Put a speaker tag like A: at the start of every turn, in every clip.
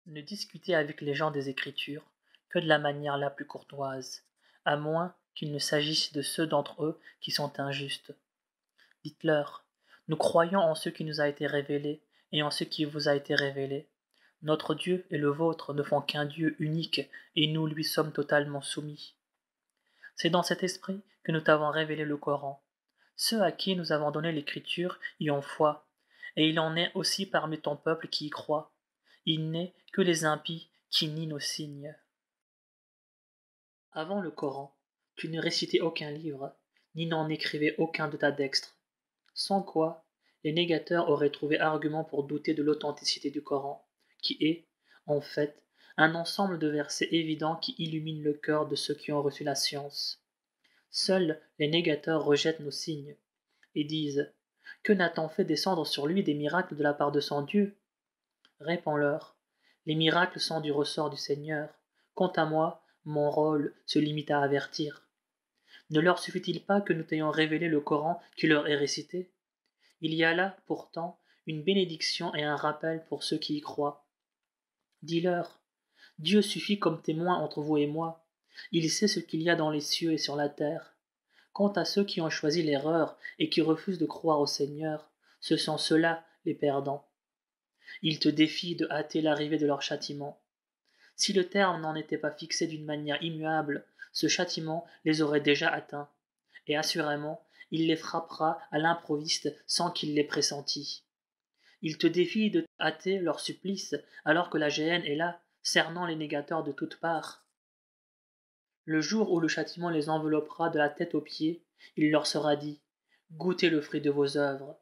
A: Ne discutez avec les gens des Écritures que de la manière la plus courtoise, à moins qu'il ne s'agisse de ceux d'entre eux qui sont injustes. Dites-leur, nous croyons en ce qui nous a été révélé et en ce qui vous a été révélé. Notre Dieu et le vôtre ne font qu'un Dieu unique et nous lui sommes totalement soumis. C'est dans cet esprit que nous t'avons révélé le Coran. Ceux à qui nous avons donné l'Écriture y ont foi, et il en est aussi parmi ton peuple qui y croit. Il n'est que les impies qui nient nos signes. Avant le Coran, tu ne récitais aucun livre, ni n'en écrivais aucun de ta dextre. Sans quoi, les négateurs auraient trouvé argument pour douter de l'authenticité du Coran, qui est, en fait, un ensemble de versets évidents qui illuminent le cœur de ceux qui ont reçu la science. Seuls les négateurs rejettent nos signes, et disent « Que n'a-t-on fait descendre sur lui des miracles de la part de son Dieu ?» Réponds-leur « Les miracles sont du ressort du Seigneur. Quant à moi, mon rôle se limite à avertir. » Ne leur suffit-il pas que nous t'ayons révélé le Coran qui leur est récité? Il y a là, pourtant, une bénédiction et un rappel pour ceux qui y croient. Dis-leur, Dieu suffit comme témoin entre vous et moi. Il sait ce qu'il y a dans les cieux et sur la terre. Quant à ceux qui ont choisi l'erreur et qui refusent de croire au Seigneur, ce sont ceux-là les perdants. Ils te défient de hâter l'arrivée de leur châtiment. Si le terme n'en était pas fixé d'une manière immuable, ce châtiment les aurait déjà atteints, et assurément, il les frappera à l'improviste sans qu'ils l'aient pressenti. Ils te défient de hâter leur supplice alors que la géhenne est là, cernant les négateurs de toutes parts. Le jour où le châtiment les enveloppera de la tête aux pieds, il leur sera dit « Goûtez le fruit de vos œuvres. »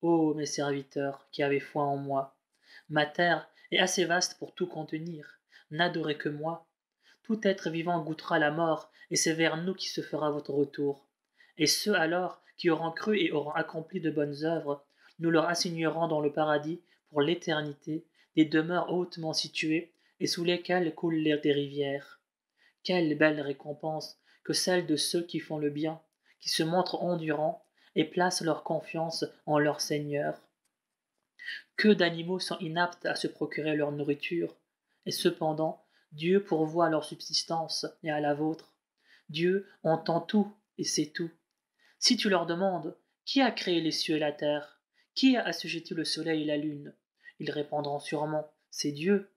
A: Ô mes serviteurs qui avez foi en moi, ma terre est assez vaste pour tout contenir, n'adorez que moi. Tout être vivant goûtera la mort, et c'est vers nous qui se fera votre retour. Et ceux alors qui auront cru et auront accompli de bonnes œuvres, nous leur assignerons dans le paradis, pour l'éternité, des demeures hautement situées et sous lesquelles coulent des rivières. Quelle belle récompense que celle de ceux qui font le bien, qui se montrent endurants et placent leur confiance en leur Seigneur. Que d'animaux sont inaptes à se procurer leur nourriture, et cependant Dieu pourvoit à leur subsistance et à la vôtre. Dieu entend tout et sait tout. Si tu leur demandes « Qui a créé les cieux et la terre? Qui a assujetti le soleil et la lune ?» Ils répondront sûrement « C'est Dieu. »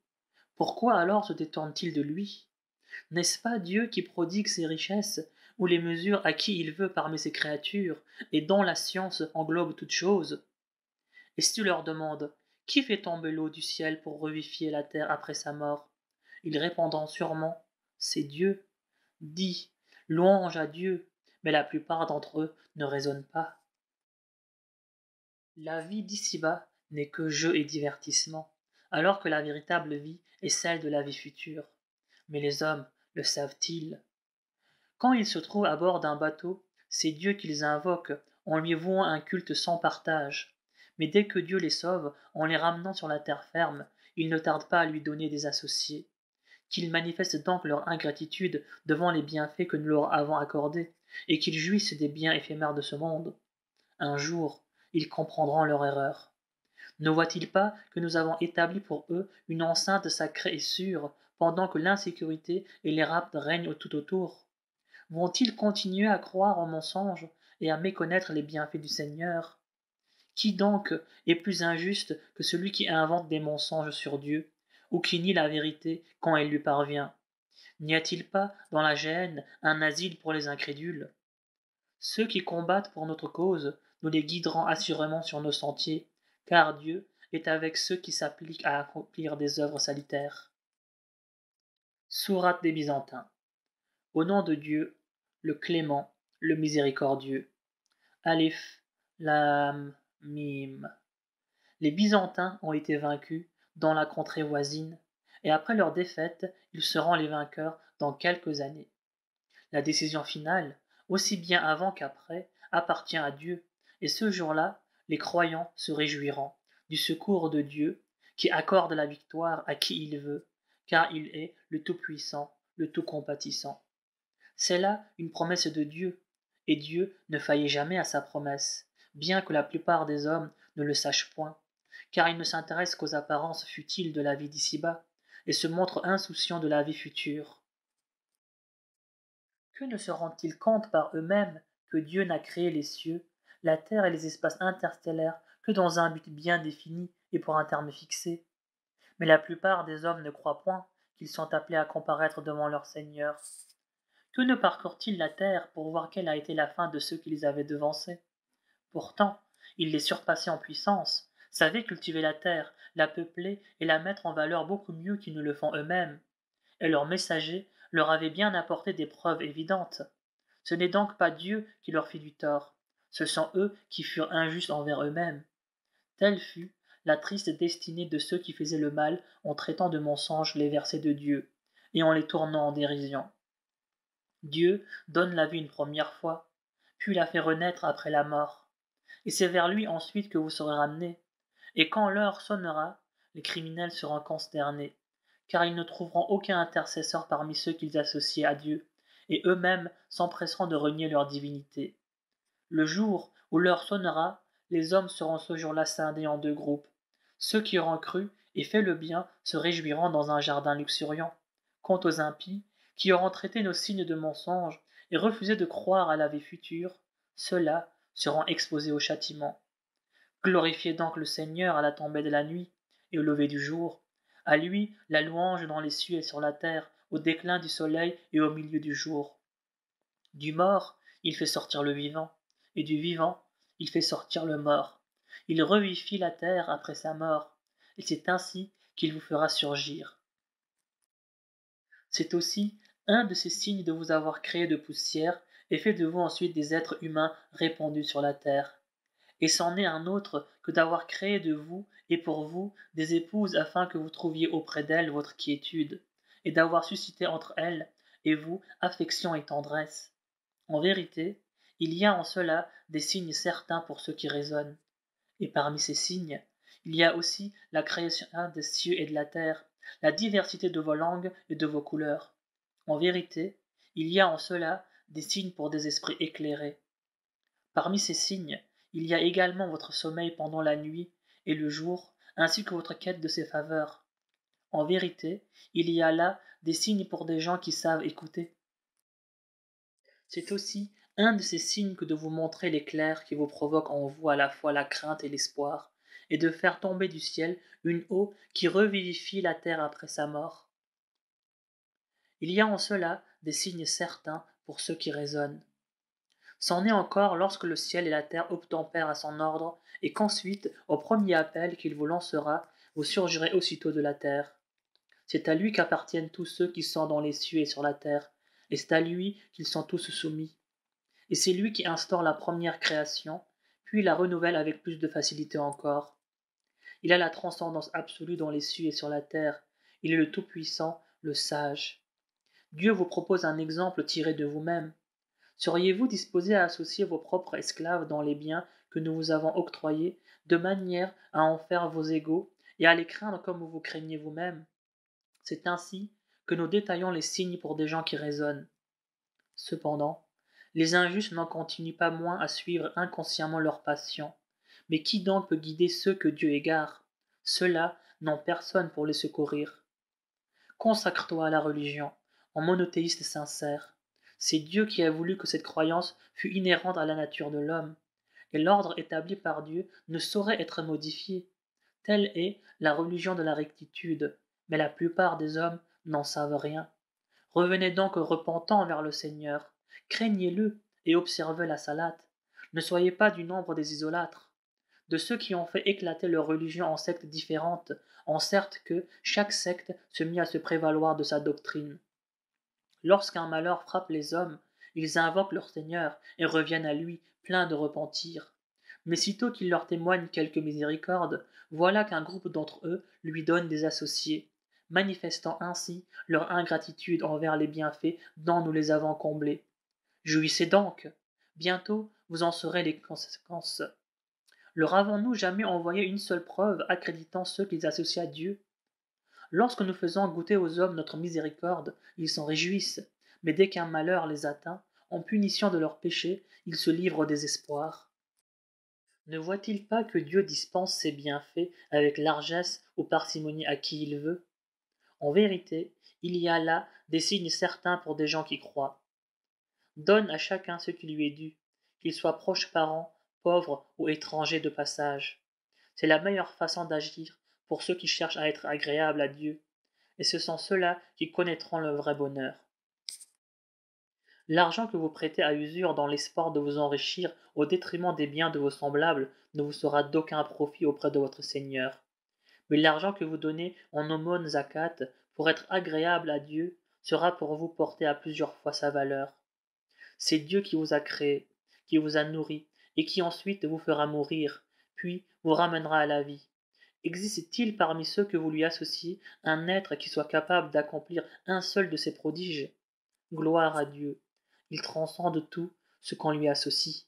A: Pourquoi alors se détournent-ils de lui? N'est-ce pas Dieu qui prodigue ses richesses, ou les mesure à qui il veut parmi ses créatures, et dont la science englobe toutes choses? Et si tu leur demandes « Qui fait tomber l'eau du ciel pour revivifier la terre après sa mort ?» Ils répondront sûrement « C'est Dieu. » Dis « Louange à Dieu », mais la plupart d'entre eux ne raisonnent pas. La vie d'ici-bas n'est que jeu et divertissement, alors que la véritable vie est celle de la vie future. Mais les hommes le savent-ils? Quand ils se trouvent à bord d'un bateau, c'est Dieu qu'ils invoquent en lui vouant un culte sans partage. Mais dès que Dieu les sauve, en les ramenant sur la terre ferme, ils ne tardent pas à lui donner des associés. Qu'ils manifestent donc leur ingratitude devant les bienfaits que nous leur avons accordés, et qu'ils jouissent des biens éphémères de ce monde. Un jour, ils comprendront leur erreur. Ne voient-ils pas que nous avons établi pour eux une enceinte sacrée et sûre, pendant que l'insécurité et les rapts règnent tout autour? Vont-ils continuer à croire en mensonges et à méconnaître les bienfaits du Seigneur? Qui donc est plus injuste que celui qui invente des mensonges sur Dieu, ou qui nie la vérité quand elle lui parvient? N'y a-t-il pas dans la géhenne un asile pour les incrédules? Ceux qui combattent pour notre cause, nous les guiderons assurément sur nos sentiers, car Dieu est avec ceux qui s'appliquent à accomplir des œuvres salutaires. Sourate des Byzantins. Au nom de Dieu, le clément, le miséricordieux. Alif, Lam, Mim. Les Byzantins ont été vaincus dans la contrée voisine, et après leur défaite, ils seront les vainqueurs dans quelques années. La décision finale, aussi bien avant qu'après, appartient à Dieu, et ce jour-là, les croyants se réjouiront du secours de Dieu, qui accorde la victoire à qui il veut, car il est le Tout-Puissant, le Tout-Compatissant. C'est là une promesse de Dieu, et Dieu ne faillit jamais à sa promesse, bien que la plupart des hommes ne le sachent point, car ils ne s'intéressent qu'aux apparences futiles de la vie d'ici-bas, et se montrent insouciants de la vie future. Que ne se rendent-ils compte par eux-mêmes que Dieu n'a créé les cieux, la terre et les espaces interstellaires que dans un but bien défini et pour un terme fixé? Mais la plupart des hommes ne croient point qu'ils sont appelés à comparaître devant leur Seigneur. Que ne parcourent-ils la terre pour voir quelle a été la fin de ceux qui les avaient devancés? Pourtant, ils les surpassaient en puissance, savaient cultiver la terre, la peupler et la mettre en valeur beaucoup mieux qu'ils ne le font eux-mêmes, et leurs messagers leur avaient bien apporté des preuves évidentes. Ce n'est donc pas Dieu qui leur fit du tort, ce sont eux qui furent injustes envers eux-mêmes. Telle fut la triste destinée de ceux qui faisaient le mal en traitant de mensonges les versets de Dieu, et en les tournant en dérision. Dieu donne la vie une première fois, puis la fait renaître après la mort. Et c'est vers lui ensuite que vous serez ramenés. Et quand l'heure sonnera, les criminels seront consternés, car ils ne trouveront aucun intercesseur parmi ceux qu'ils associent à Dieu, et eux-mêmes s'empresseront de renier leur divinité. Le jour où l'heure sonnera, les hommes seront ce jour-là scindés en deux groupes. Ceux qui auront cru et fait le bien se réjouiront dans un jardin luxuriant. Quant aux impies, qui auront traité nos signes de mensonges et refusé de croire à la vie future, ceux-là seront exposés au châtiment. Glorifiez donc le Seigneur à la tombée de la nuit et au lever du jour. À lui la louange dans les cieux et sur la terre, au déclin du soleil et au milieu du jour. Du mort, il fait sortir le vivant, et du vivant, il fait sortir le mort. Il revivifie la terre après sa mort, et c'est ainsi qu'il vous fera surgir. C'est aussi un de ces signes de vous avoir créé de poussière et fait de vous ensuite des êtres humains répandus sur la terre. Et c'en est un autre que d'avoir créé de vous et pour vous des épouses afin que vous trouviez auprès d'elles votre quiétude, et d'avoir suscité entre elles et vous affection et tendresse. En vérité, il y a en cela des signes certains pour ceux qui raisonnent. Et parmi ces signes, il y a aussi la création des cieux et de la terre, la diversité de vos langues et de vos couleurs. En vérité, il y a en cela des signes pour des esprits éclairés. Parmi ces signes, il y a également votre sommeil pendant la nuit et le jour, ainsi que votre quête de ses faveurs. En vérité, il y a là des signes pour des gens qui savent écouter. C'est aussi un de ces signes que de vous montrer l'éclair qui vous provoque en vous à la fois la crainte et l'espoir, et de faire tomber du ciel une eau qui revivifie la terre après sa mort. Il y a en cela des signes certains pour ceux qui raisonnent. C'en est encore lorsque le ciel et la terre obtempèrent à son ordre, et qu'ensuite, au premier appel qu'il vous lancera, vous surgirez aussitôt de la terre. C'est à lui qu'appartiennent tous ceux qui sont dans les cieux et sur la terre, et c'est à lui qu'ils sont tous soumis. Et c'est lui qui instaure la première création, puis la renouvelle avec plus de facilité encore. Il a la transcendance absolue dans les cieux et sur la terre, il est le Tout-Puissant, le Sage. Dieu vous propose un exemple tiré de vous-même. Seriez-vous disposé à associer vos propres esclaves dans les biens que nous vous avons octroyés, de manière à en faire vos égaux et à les craindre comme vous vous craignez vous-même? C'est ainsi que nous détaillons les signes pour des gens qui raisonnent. Cependant, les injustes n'en continuent pas moins à suivre inconsciemment leurs passions. Mais qui donc peut guider ceux que Dieu égare? Ceux-là n'ont personne pour les secourir. Consacre-toi à la religion, en monothéiste sincère. C'est Dieu qui a voulu que cette croyance fût inhérente à la nature de l'homme, et l'ordre établi par Dieu ne saurait être modifié. Telle est la religion de la rectitude, mais la plupart des hommes n'en savent rien. Revenez donc repentant vers le Seigneur, craignez-le et observez la salate. Ne soyez pas du nombre des idolâtres, de ceux qui ont fait éclater leur religion en sectes différentes, en sorte que chaque secte se mit à se prévaloir de sa doctrine. Lorsqu'un malheur frappe les hommes, ils invoquent leur Seigneur et reviennent à lui, pleins de repentir. Mais sitôt qu'il leur témoigne quelque miséricorde, voilà qu'un groupe d'entre eux lui donne des associés, manifestant ainsi leur ingratitude envers les bienfaits dont nous les avons comblés. Jouissez donc, bientôt vous en saurez les conséquences. Leur avons-nous jamais envoyé une seule preuve accréditant ceux qu'ils associent à Dieu? Lorsque nous faisons goûter aux hommes notre miséricorde, ils s'en réjouissent, mais dès qu'un malheur les atteint, en punition de leurs péchés, ils se livrent au désespoir. Ne voit-il pas que Dieu dispense ses bienfaits avec largesse ou parcimonie à qui il veut? En vérité, il y a là des signes certains pour des gens qui croient. Donne à chacun ce qui lui est dû, qu'il soit proche parent, pauvre ou étranger de passage. C'est la meilleure façon d'agir pour ceux qui cherchent à être agréables à Dieu, et ce sont ceux-là qui connaîtront le vrai bonheur. L'argent que vous prêtez à usure dans l'espoir de vous enrichir au détriment des biens de vos semblables ne vous sera d'aucun profit auprès de votre Seigneur. Mais l'argent que vous donnez en aumône zakat pour être agréable à Dieu sera pour vous porter à plusieurs fois sa valeur. C'est Dieu qui vous a créé, qui vous a nourri, et qui ensuite vous fera mourir, puis vous ramènera à la vie. Existe-t-il parmi ceux que vous lui associez un être qui soit capable d'accomplir un seul de ces prodiges? Gloire à Dieu. Il transcende tout ce qu'on lui associe.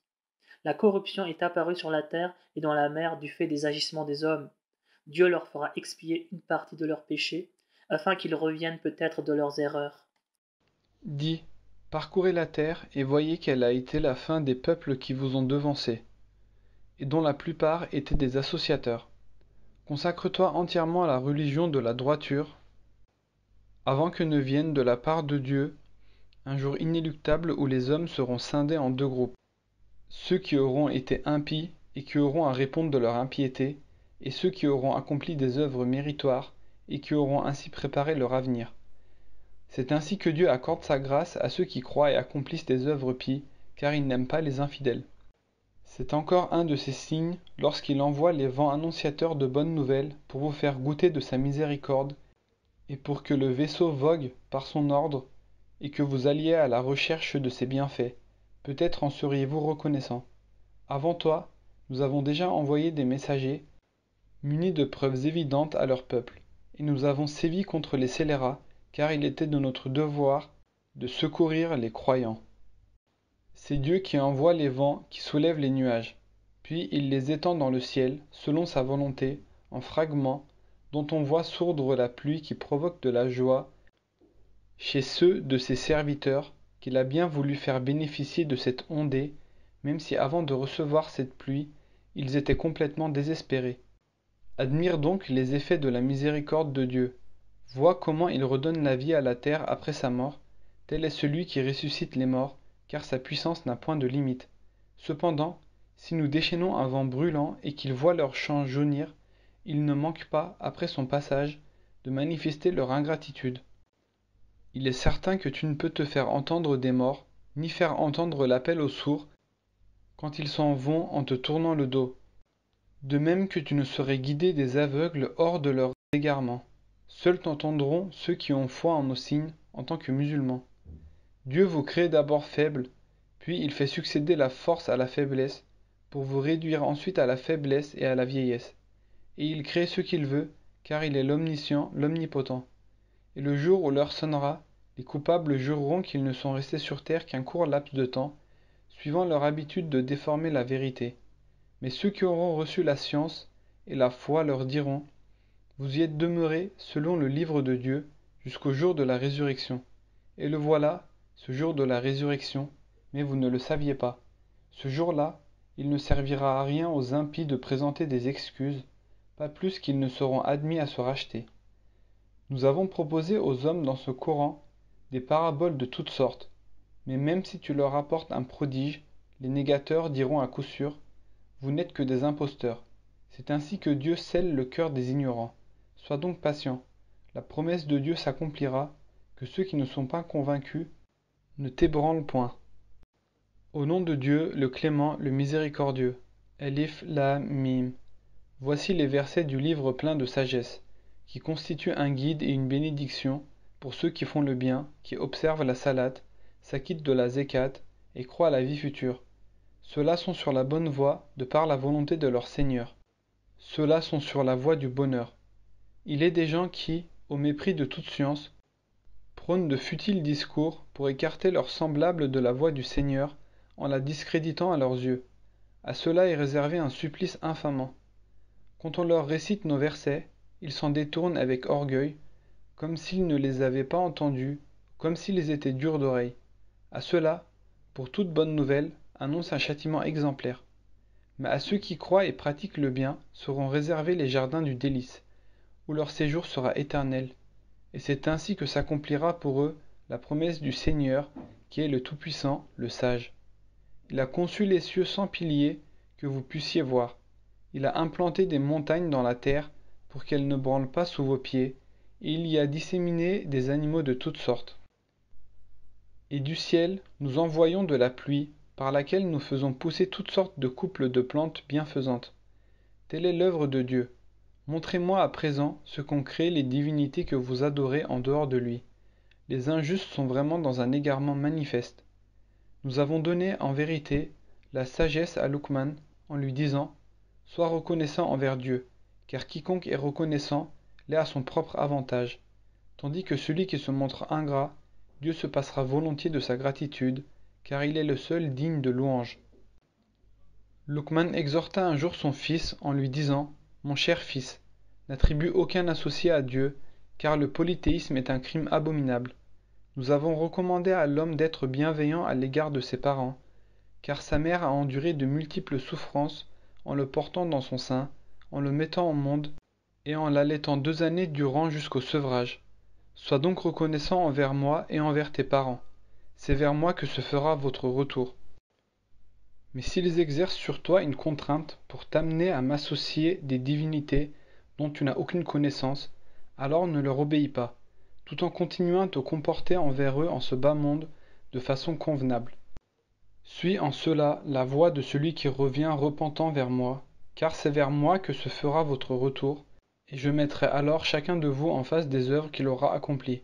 A: La corruption est apparue sur la terre et dans la mer du fait des agissements des hommes. Dieu leur fera expier une partie de leurs péchés, afin qu'ils reviennent peut-être de leurs erreurs.
B: Dis, parcourez la terre et voyez quelle a été la fin des peuples qui vous ont devancés, et dont la plupart étaient des associateurs. Consacre-toi entièrement à la religion de la droiture, avant que ne vienne de la part de Dieu un jour inéluctable où les hommes seront scindés en deux groupes. Ceux qui auront été impies et qui auront à répondre de leur impiété, et ceux qui auront accompli des œuvres méritoires et qui auront ainsi préparé leur avenir. C'est ainsi que Dieu accorde sa grâce à ceux qui croient et accomplissent des œuvres pies, car il n'aime pas les infidèles. C'est encore un de ses signes lorsqu'il envoie les vents annonciateurs de bonnes nouvelles pour vous faire goûter de sa miséricorde et pour que le vaisseau vogue par son ordre et que vous alliez à la recherche de ses bienfaits. Peut-être en seriez-vous reconnaissant. Avant toi, nous avons déjà envoyé des messagers munis de preuves évidentes à leur peuple, et nous avons sévi contre les scélérats, car il était de notre devoir de secourir les croyants. C'est Dieu qui envoie les vents qui soulèvent les nuages, puis il les étend dans le ciel, selon sa volonté, en fragments, dont on voit sourdre la pluie qui provoque de la joie chez ceux de ses serviteurs qu'il a bien voulu faire bénéficier de cette ondée, même si avant de recevoir cette pluie, ils étaient complètement désespérés. Admire donc les effets de la miséricorde de Dieu. Vois comment il redonne la vie à la terre après sa mort. Tel est celui qui ressuscite les morts, car sa puissance n'a point de limite. Cependant, si nous déchaînons un vent brûlant et qu'ils voient leurs champs jaunir, ils ne manquent pas, après son passage, de manifester leur ingratitude. Il est certain que tu ne peux te faire entendre des morts, ni faire entendre l'appel aux sourds, quand ils s'en vont en te tournant le dos. De même que tu ne saurais guider des aveugles hors de leurs égarements. Seuls t'entendront ceux qui ont foi en nos signes en tant que musulmans. Dieu vous crée d'abord faibles, puis il fait succéder la force à la faiblesse, pour vous réduire ensuite à la faiblesse et à la vieillesse. Et il crée ce qu'il veut, car il est l'omniscient, l'omnipotent. Et le jour où l'heure sonnera, les coupables jureront qu'ils ne sont restés sur terre qu'un court laps de temps, suivant leur habitude de déformer la vérité. Mais ceux qui auront reçu la science et la foi leur diront: vous y êtes demeurés selon le livre de Dieu jusqu'au jour de la résurrection. Et le voilà, ce jour de la résurrection, mais vous ne le saviez pas. Ce jour-là, il ne servira à rien aux impies de présenter des excuses, pas plus qu'ils ne seront admis à se racheter. Nous avons proposé aux hommes dans ce Coran des paraboles de toutes sortes, mais même si tu leur apportes un prodige, les négateurs diront à coup sûr: vous n'êtes que des imposteurs. C'est ainsi que Dieu scelle le cœur des ignorants. Sois donc patient. La promesse de Dieu s'accomplira, que ceux qui ne sont pas convaincus ne t'ébranlent point. Au nom de Dieu, le clément, le miséricordieux. Elif, Lam, Mim. Voici les versets du livre plein de sagesse, qui constitue un guide et une bénédiction pour ceux qui font le bien, qui observent la salate, s'acquittent de la zakat et croient à la vie future. Ceux-là sont sur la bonne voie de par la volonté de leur Seigneur. Ceux-là sont sur la voie du bonheur. Il est des gens qui, au mépris de toute science, prônent de futiles discours pour écarter leurs semblables de la voie du Seigneur en la discréditant à leurs yeux. À ceux-là est réservé un supplice infamant. Quand on leur récite nos versets, ils s'en détournent avec orgueil, comme s'ils ne les avaient pas entendus, comme s'ils étaient durs d'oreille. À ceux-là, pour toute bonne nouvelle, annonce un châtiment exemplaire. Mais à ceux qui croient et pratiquent le bien seront réservés les jardins du délice, où leur séjour sera éternel. Et c'est ainsi que s'accomplira pour eux la promesse du Seigneur, qui est le Tout-Puissant, le Sage. Il a conçu les cieux sans piliers que vous puissiez voir. Il a implanté des montagnes dans la terre pour qu'elles ne branlent pas sous vos pieds, et il y a disséminé des animaux de toutes sortes. Et du ciel, nous envoyons de la pluie, par laquelle nous faisons pousser toutes sortes de couples de plantes bienfaisantes. Telle est l'œuvre de Dieu. Montrez-moi à présent ce qu'ont créé les divinités que vous adorez en dehors de lui. Les injustes sont vraiment dans un égarement manifeste. Nous avons donné en vérité la sagesse à Luqman en lui disant « Sois reconnaissant envers Dieu, car quiconque est reconnaissant l'est à son propre avantage, tandis que celui qui se montre ingrat, Dieu se passera volontiers de sa gratitude, car il est le seul digne de louange. » Luqman exhorta un jour son fils en lui disant « Mon cher fils, n'attribue aucun associé à Dieu, car le polythéisme est un crime abominable. Nous avons recommandé à l'homme d'être bienveillant à l'égard de ses parents, car sa mère a enduré de multiples souffrances en le portant dans son sein, en le mettant au monde, et en l'allaitant 2 années durant jusqu'au sevrage. Sois donc reconnaissant envers moi et envers tes parents. C'est vers moi que se fera votre retour. Mais s'ils exercent sur toi une contrainte pour t'amener à m'associer des divinités dont tu n'as aucune connaissance, alors ne leur obéis pas, tout en continuant à te comporter envers eux en ce bas monde de façon convenable. Suis en cela la voie de celui qui revient repentant vers moi, car c'est vers moi que se fera votre retour, et je mettrai alors chacun de vous en face des œuvres qu'il aura accomplies.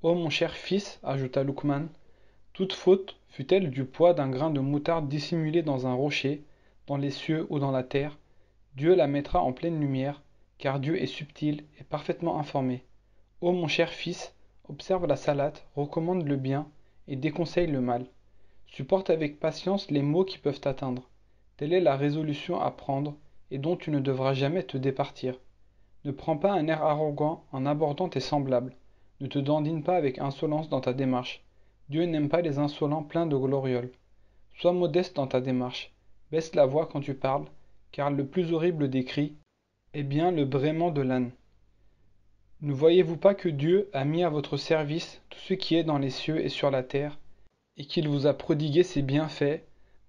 B: Ô mon cher fils, ajouta Luqman, toute faute, fût-elle du poids d'un grain de moutarde dissimulé dans un rocher, dans les cieux ou dans la terre, Dieu la mettra en pleine lumière, car Dieu est subtil et parfaitement informé. Ô mon cher fils, observe la salate, recommande le bien et déconseille le mal. Supporte avec patience les maux qui peuvent t'atteindre. Telle est la résolution à prendre et dont tu ne devras jamais te départir. Ne prends pas un air arrogant en abordant tes semblables. Ne te dandine pas avec insolence dans ta démarche. Dieu n'aime pas les insolents pleins de glorioles. Sois modeste dans ta démarche. Baisse la voix quand tu parles, car le plus horrible des cris est bien le braiement de l'âne. Ne voyez-vous pas que Dieu a mis à votre service tout ce qui est dans les cieux et sur la terre, et qu'il vous a prodigué ses bienfaits,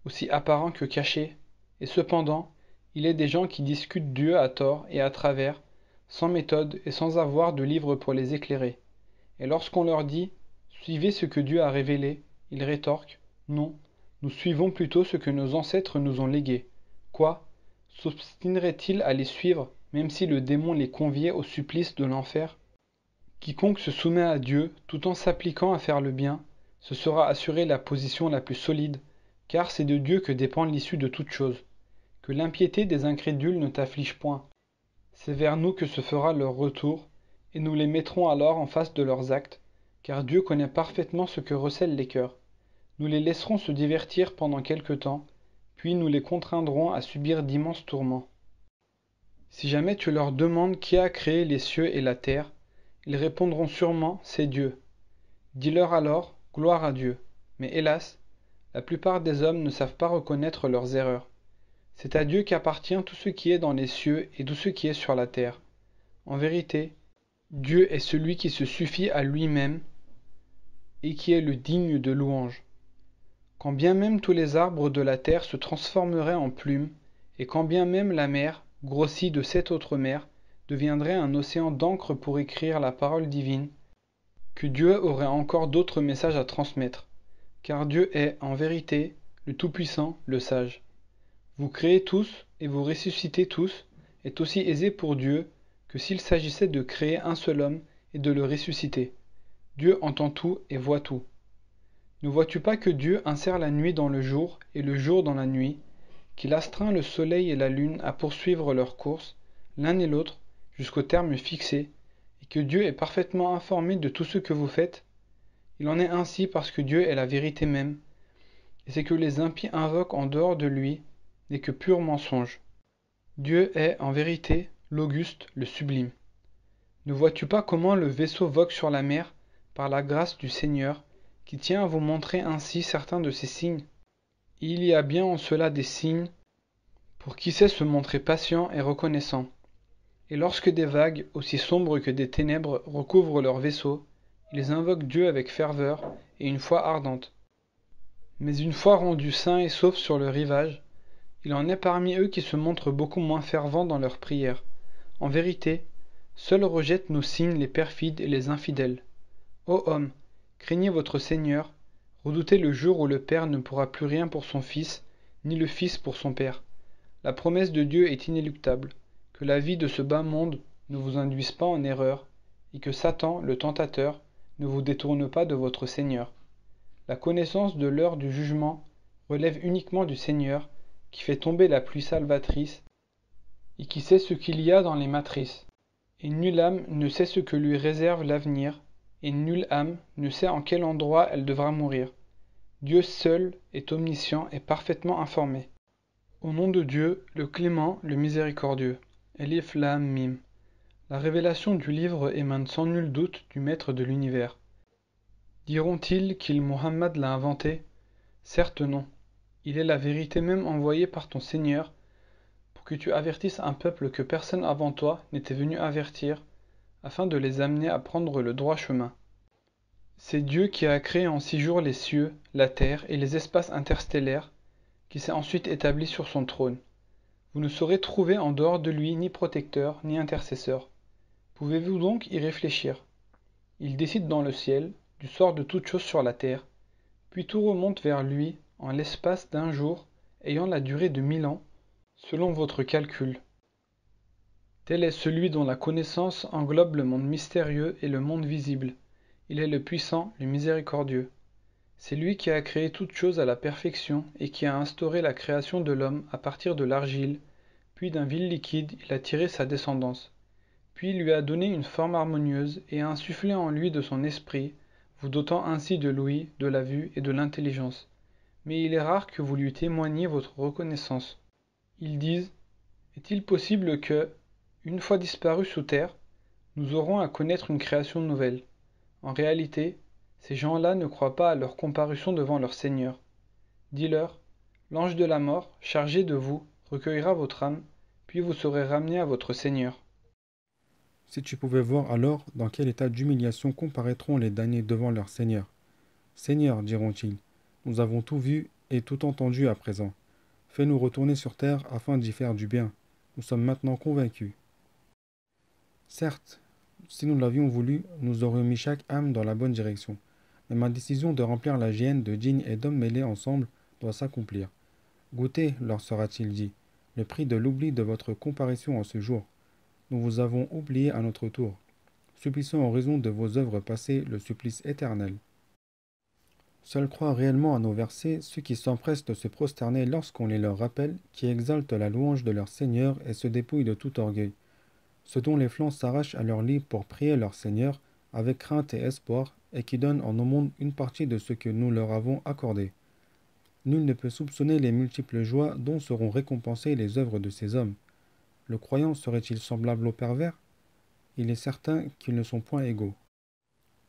B: aussi apparents que cachés? Et cependant, il est des gens qui discutent Dieu à tort et à travers, sans méthode et sans avoir de livre pour les éclairer. Et lorsqu'on leur dit « Suivez ce que Dieu a révélé », ils rétorquent « Non, nous suivons plutôt ce que nos ancêtres nous ont légué. » Quoi? S'obstineraient-ils à les suivre, même si le démon les conviait au supplice de l'enfer? Quiconque se soumet à Dieu, tout en s'appliquant à faire le bien, se sera assuré la position la plus solide, car c'est de Dieu que dépend l'issue de toute chose. Que l'impiété des incrédules ne t'afflige point. C'est vers nous que se fera leur retour, et nous les mettrons alors en face de leurs actes, car Dieu connaît parfaitement ce que recèlent les cœurs. Nous les laisserons se divertir pendant quelque temps, puis nous les contraindrons à subir d'immenses tourments. Si jamais tu leur demandes qui a créé les cieux et la terre, ils répondront sûrement « c'est Dieu ». Dis-leur alors « gloire à Dieu ». Mais hélas, la plupart des hommes ne savent pas reconnaître leurs erreurs. C'est à Dieu qu'appartient tout ce qui est dans les cieux et tout ce qui est sur la terre. En vérité, Dieu est celui qui se suffit à lui-même et qui est le digne de louange. Quand bien même tous les arbres de la terre se transformeraient en plumes, et quand bien même la mer, grossie de 7 autres mers, deviendrait un océan d'encre pour écrire la parole divine, que Dieu aurait encore d'autres messages à transmettre, car Dieu est, en vérité, le Tout-Puissant, le Sage. Vous créez tous et vous ressuscitez tous est aussi aisé pour Dieu que s'il s'agissait de créer un seul homme et de le ressusciter. Dieu entend tout et voit tout. Ne vois-tu pas que Dieu insère la nuit dans le jour et le jour dans la nuit, qu'il astreint le soleil et la lune à poursuivre leur course, l'un et l'autre, jusqu'au terme fixé, et que Dieu est parfaitement informé de tout ce que vous faites? Il en est ainsi parce que Dieu est la vérité même, et c'est que les impies invoquent en dehors de lui n'est que pur mensonge. Dieu est, en vérité, l'auguste, le sublime. Ne vois-tu pas comment le vaisseau vogue sur la mer, par la grâce du Seigneur, qui tient à vous montrer ainsi certains de ces signes? Il y a bien en cela des signes pour qui sait se montrer patient et reconnaissant. Et lorsque des vagues, aussi sombres que des ténèbres, recouvrent leur vaisseau, ils invoquent Dieu avec ferveur et une foi ardente. Mais une fois rendus sains et saufs sur le rivage, il en est parmi eux qui se montrent beaucoup moins fervents dans leurs prières. En vérité, seuls rejettent nos signes les perfides et les infidèles. Ô hommes, craignez votre Seigneur, redoutez le jour où le Père ne pourra plus rien pour son Fils, ni le Fils pour son Père. La promesse de Dieu est inéluctable, que la vie de ce bas monde ne vous induise pas en erreur, et que Satan, le tentateur, ne vous détourne pas de votre Seigneur. La connaissance de l'heure du jugement relève uniquement du Seigneur, qui fait tomber la pluie salvatrice, et qui sait ce qu'il y a dans les matrices. Et nulle âme ne sait ce que lui réserve l'avenir, et nulle âme ne sait en quel endroit elle devra mourir. Dieu seul est omniscient et parfaitement informé. Au nom de Dieu, le clément, le miséricordieux. Elif Lam Mim. La révélation du livre émane sans nul doute du Maître de l'univers. Diront-ils qu'il Muhammad l'a inventé? Certes non. Il est la vérité même envoyée par ton Seigneur, pour que tu avertisses un peuple que personne avant toi n'était venu avertir, afin de les amener à prendre le droit chemin. C'est Dieu qui a créé en 6 jours les cieux, la terre et les espaces interstellaires, qui s'est ensuite établi sur son trône. Vous ne saurez trouver en dehors de lui ni protecteur, ni intercesseur. Pouvez-vous donc y réfléchir? Il décide dans le ciel du sort de toute chose sur la terre, puis tout remonte vers lui en l'espace d'un jour ayant la durée de 1000 ans, selon votre calcul. Tel est celui dont la connaissance englobe le monde mystérieux et le monde visible. Il est le puissant, le miséricordieux. C'est lui qui a créé toutes choses à la perfection et qui a instauré la création de l'homme à partir de l'argile, puis d'un vil liquide il a tiré sa descendance. Puis il lui a donné une forme harmonieuse et a insufflé en lui de son esprit, vous dotant ainsi de l'ouïe, de la vue et de l'intelligence. Mais il est rare que vous lui témoigniez votre reconnaissance. Ils disent, est-il possible que, une fois disparus sous terre, nous aurons à connaître une création nouvelle? En réalité, ces gens-là ne croient pas à leur comparution devant leur Seigneur. Dis-leur, l'ange de la mort, chargé de vous, recueillera votre âme, puis vous serez ramenés à votre Seigneur.
C: Si tu pouvais voir alors dans quel état d'humiliation comparaîtront les damnés devant leur Seigneur. Seigneur, diront-ils, nous avons tout vu et tout entendu à présent. Fais-nous retourner sur terre afin d'y faire du bien. Nous sommes maintenant convaincus. Certes, si nous l'avions voulu, nous aurions mis chaque âme dans la bonne direction. Mais ma décision de remplir la géhenne de djinns et d'hommes mêlés ensemble doit s'accomplir. Goûtez, leur sera-t-il dit, le prix de l'oubli de votre comparaison en ce jour. Nous vous avons oublié à notre tour. Supplions en raison de vos œuvres passées le supplice éternel. Seuls croient réellement à nos versets ceux qui s'empressent de se prosterner lorsqu'on les leur rappelle, qui exaltent la louange de leur Seigneur et se dépouillent de tout orgueil. Ceux dont les flancs s'arrachent à leur lit pour prier leur Seigneur, avec crainte et espoir, et qui donnent en au monde une partie de ce que nous leur avons accordé. Nul ne peut soupçonner les multiples joies dont seront récompensées les œuvres de ces hommes. Le croyant serait-il semblable au pervers? Il est certain qu'ils ne sont point égaux.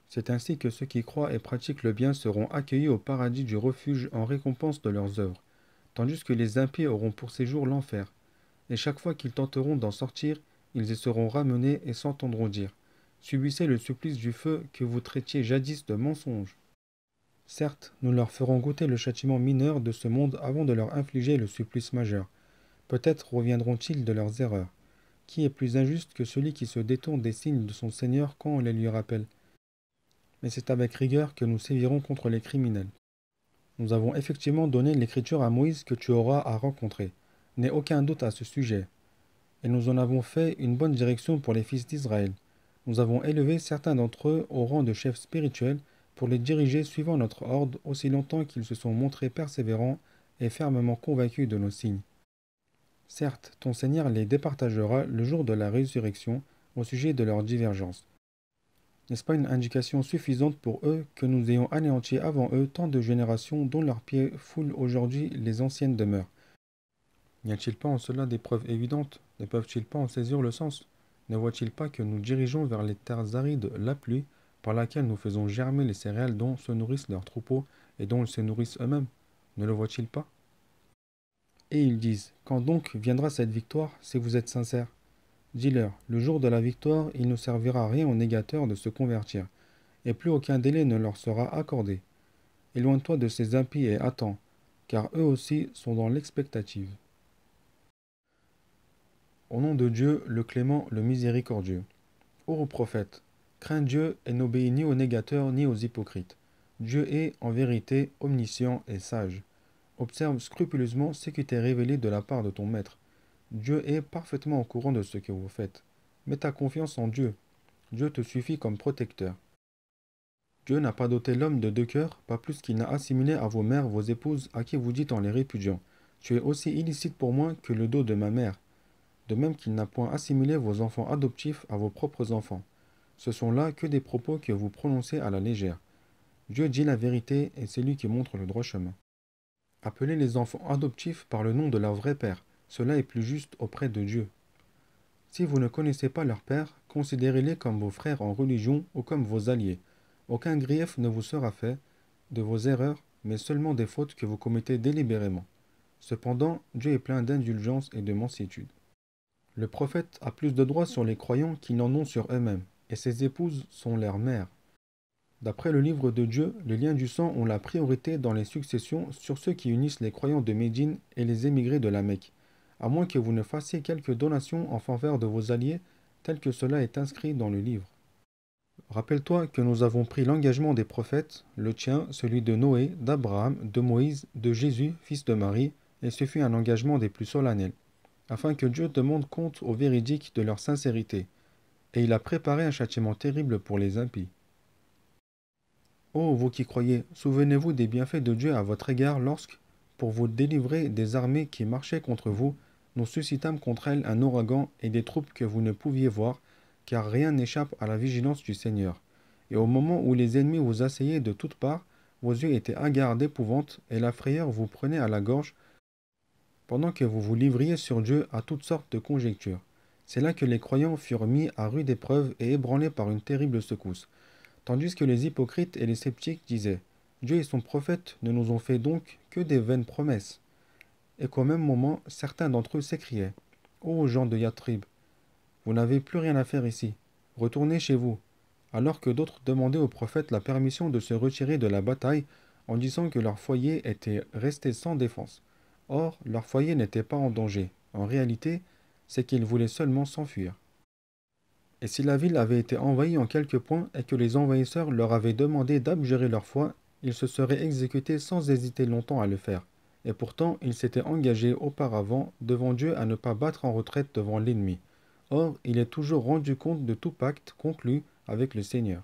C: C'est ainsi que ceux qui croient et pratiquent le bien seront accueillis au paradis du refuge en récompense de leurs œuvres, tandis que les impies auront pour séjour l'enfer. Et chaque fois qu'ils tenteront d'en sortir, ils y seront ramenés et s'entendront dire « Subissez le supplice du feu que vous traitiez jadis de mensonge. » Certes, nous leur ferons goûter le châtiment mineur de ce monde avant de leur infliger le supplice majeur. Peut-être reviendront-ils de leurs erreurs. Qui est plus injuste que celui qui se détourne des signes de son Seigneur quand on les lui rappelle? Mais c'est avec rigueur que nous sévirons contre les criminels. Nous avons effectivement donné l'écriture à Moïse que tu auras à rencontrer. N'aie aucun doute à ce sujet. Et nous en avons fait une bonne direction pour les fils d'Israël. Nous avons élevé certains d'entre eux au rang de chefs spirituels pour les diriger suivant notre ordre aussi longtemps qu'ils se sont montrés persévérants et fermement convaincus de nos signes. Certes, ton Seigneur les départagera le jour de la résurrection au sujet de leurs divergences. N'est-ce pas une indication suffisante pour eux que nous ayons anéanti avant eux tant de générations dont leurs pieds foulent aujourd'hui les anciennes demeures? N'y a-t-il pas en cela des preuves évidentes? Ne peuvent-ils pas en saisir le sens? Ne voient-ils pas que nous dirigeons vers les terres arides la pluie, par laquelle nous faisons germer les céréales dont se nourrissent leurs troupeaux et dont ils se nourrissent eux-mêmes? Ne le voient-ils pas? Et ils disent, quand donc viendra cette victoire, si vous êtes sincères? Dis-leur, le jour de la victoire, il ne servira à rien aux négateurs de se convertir, et plus aucun délai ne leur sera accordé. Éloigne-toi de ces impies et attends, car eux aussi sont dans l'expectative. Au nom de Dieu, le clément, le miséricordieux. Ô prophète, crains Dieu et n'obéis ni aux négateurs ni aux hypocrites. Dieu est, en vérité, omniscient et sage. Observe scrupuleusement ce qui t'est révélé de la part de ton Maître. Dieu est parfaitement au courant de ce que vous faites. Mets ta confiance en Dieu. Dieu te suffit comme protecteur. Dieu n'a pas doté l'homme de deux cœurs, pas plus qu'il n'a assimilé à vos mères vos épouses à qui vous dites en les répudiant. Tu es aussi illicite pour moi que le dos de ma mère. De même qu'il n'a point assimilé vos enfants adoptifs à vos propres enfants. Ce sont là que des propos que vous prononcez à la légère. Dieu dit la vérité et c'est lui qui montre le droit chemin. Appelez les enfants adoptifs par le nom de leur vrai père. Cela est plus juste auprès de Dieu. Si vous ne connaissez pas leur père, considérez-les comme vos frères en religion ou comme vos alliés. Aucun grief ne vous sera fait de vos erreurs, mais seulement des fautes que vous commettez délibérément. Cependant, Dieu est plein d'indulgence et de mansuétude. Le prophète a plus de droits sur les croyants qu'ils n'en ont sur eux-mêmes, et ses épouses sont leurs mères. D'après le livre de Dieu, les liens du sang ont la priorité dans les successions sur ceux qui unissent les croyants de Médine et les émigrés de la Mecque, à moins que vous ne fassiez quelques donations en faveur de vos alliés, tel que cela est inscrit dans le livre. Rappelle-toi que nous avons pris l'engagement des prophètes, le tien, celui de Noé, d'Abraham, de Moïse, de Jésus, fils de Marie, et ce fut un engagement des plus solennels, afin que Dieu demande compte aux véridiques de leur sincérité, et il a préparé un châtiment terrible pour les impies. Ô vous qui croyez, souvenez-vous des bienfaits de Dieu à votre égard lorsque, pour vous délivrer des armées qui marchaient contre vous, nous suscitâmes contre elles un ouragan et des troupes que vous ne pouviez voir, car rien n'échappe à la vigilance du Seigneur. Et au moment où les ennemis vous assaillaient de toutes parts, vos yeux étaient hagards d'épouvante, et la frayeur vous prenait à la gorge, pendant que vous vous livriez sur Dieu à toutes sortes de conjectures. C'est là que les croyants furent mis à rude épreuve et ébranlés par une terrible secousse. Tandis que les hypocrites et les sceptiques disaient « Dieu et son prophète ne nous ont fait donc que des vaines promesses. » Et qu'au même moment, certains d'entre eux s'écriaient « Ô gens de Yathrib, vous n'avez plus rien à faire ici, retournez chez vous. » Alors que d'autres demandaient au prophète la permission de se retirer de la bataille en disant que leur foyer était resté sans défense. Or, leur foyer n'était pas en danger. En réalité, c'est qu'ils voulaient seulement s'enfuir. Et si la ville avait été envahie en quelques points et que les envahisseurs leur avaient demandé d'abjurer leur foi, ils se seraient exécutés sans hésiter longtemps à le faire. Et pourtant, ils s'étaient engagés auparavant devant Dieu à ne pas battre en retraite devant l'ennemi. Or, il est toujours rendu compte de tout pacte conclu avec le Seigneur.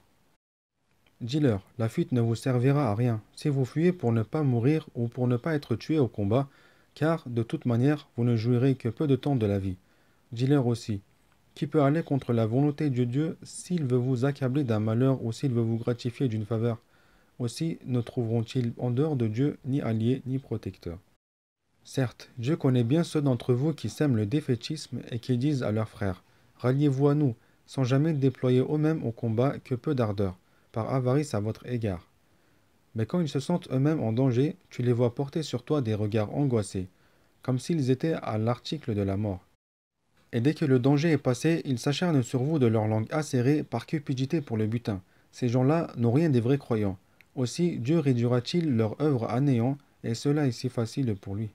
C: Dis-leur, la fuite ne vous servira à rien, si vous fuyez pour ne pas mourir ou pour ne pas être tués au combat, car, de toute manière, vous ne jouirez que peu de temps de la vie. Dis-leur aussi, qui peut aller contre la volonté de Dieu s'il veut vous accabler d'un malheur ou s'il veut vous gratifier d'une faveur? Aussi ne trouveront-ils en dehors de Dieu ni alliés ni protecteurs. Certes, Dieu connaît bien ceux d'entre vous qui sèment le défaitisme et qui disent à leurs frères « Ralliez-vous à nous », sans jamais déployer eux-mêmes au combat que peu d'ardeur, par avarice à votre égard. Mais quand ils se sentent eux-mêmes en danger, tu les vois porter sur toi des regards angoissés, comme s'ils étaient à l'article de la mort. Et dès que le danger est passé, ils s'acharnent sur vous de leur langue acérée par cupidité pour le butin. Ces gens-là n'ont rien des vrais croyants. Aussi Dieu réduira-t-il leur œuvre à néant, et cela est si facile pour lui.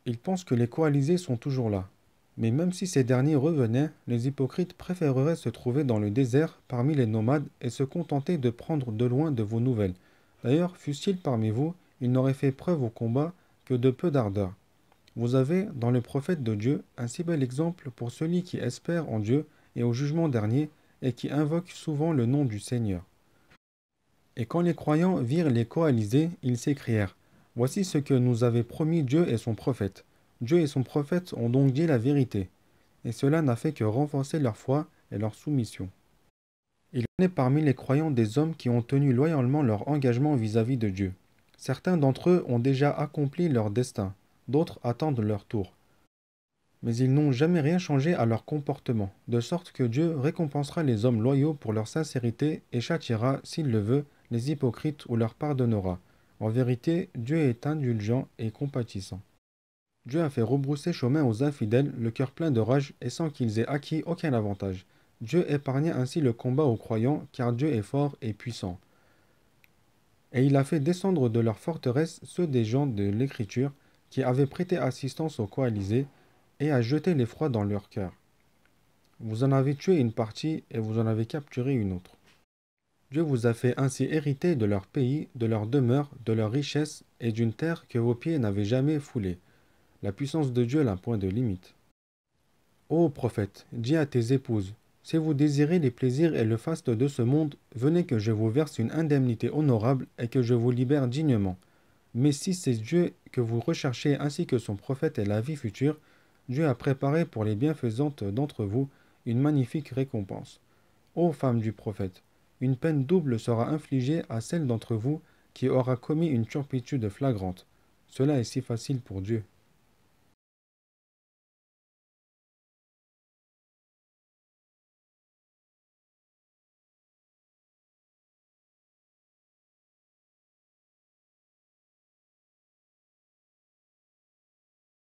C: Ils pensent que les coalisés sont toujours là. Mais même si ces derniers revenaient, les hypocrites préféreraient se trouver dans le désert parmi les nomades et se contenter de prendre de loin de vos nouvelles. D'ailleurs, fussent-ils parmi vous, ils n'auraient fait preuve au combat que de peu d'ardeur. Vous avez, dans le prophète de Dieu, un si bel exemple pour celui qui espère en Dieu et au jugement dernier et qui invoque souvent le nom du Seigneur. Et quand les croyants virent les coalisés, ils s'écrièrent « Voici ce que nous avait promis Dieu et son prophète. » Dieu et son prophète ont donc dit la vérité, et cela n'a fait que renforcer leur foi et leur soumission. Il en est parmi les croyants des hommes qui ont tenu loyalement leur engagement vis-à-vis de Dieu. Certains d'entre eux ont déjà accompli leur destin, d'autres attendent leur tour. Mais ils n'ont jamais rien changé à leur comportement, de sorte que Dieu récompensera les hommes loyaux pour leur sincérité et châtiera, s'il le veut, les hypocrites ou leur pardonnera. En vérité, Dieu est indulgent et compatissant. Dieu a fait rebrousser chemin aux infidèles, le cœur plein de rage et sans qu'ils aient acquis aucun avantage. Dieu épargna ainsi le combat aux croyants, car Dieu est fort et puissant. Et il a fait descendre de leur forteresse ceux des gens de l'Écriture qui avaient prêté assistance aux coalisés et a jeté l'effroi dans leur cœur. Vous en avez tué une partie et vous en avez capturé une autre. Dieu vous a fait ainsi hériter de leur pays, de leur demeure, de leur richesse et d'une terre que vos pieds n'avaient jamais foulée. La puissance de Dieu n'a point de limite. Ô prophète, dis à tes épouses, si vous désirez les plaisirs et le faste de ce monde, venez que je vous verse une indemnité honorable et que je vous libère dignement. Mais si c'est Dieu que vous recherchez ainsi que son prophète et la vie future, Dieu a préparé pour les bienfaisantes d'entre vous une magnifique récompense. Ô femme du prophète, une peine double sera infligée à celle d'entre vous qui aura commis une turpitude flagrante. Cela est si facile pour Dieu.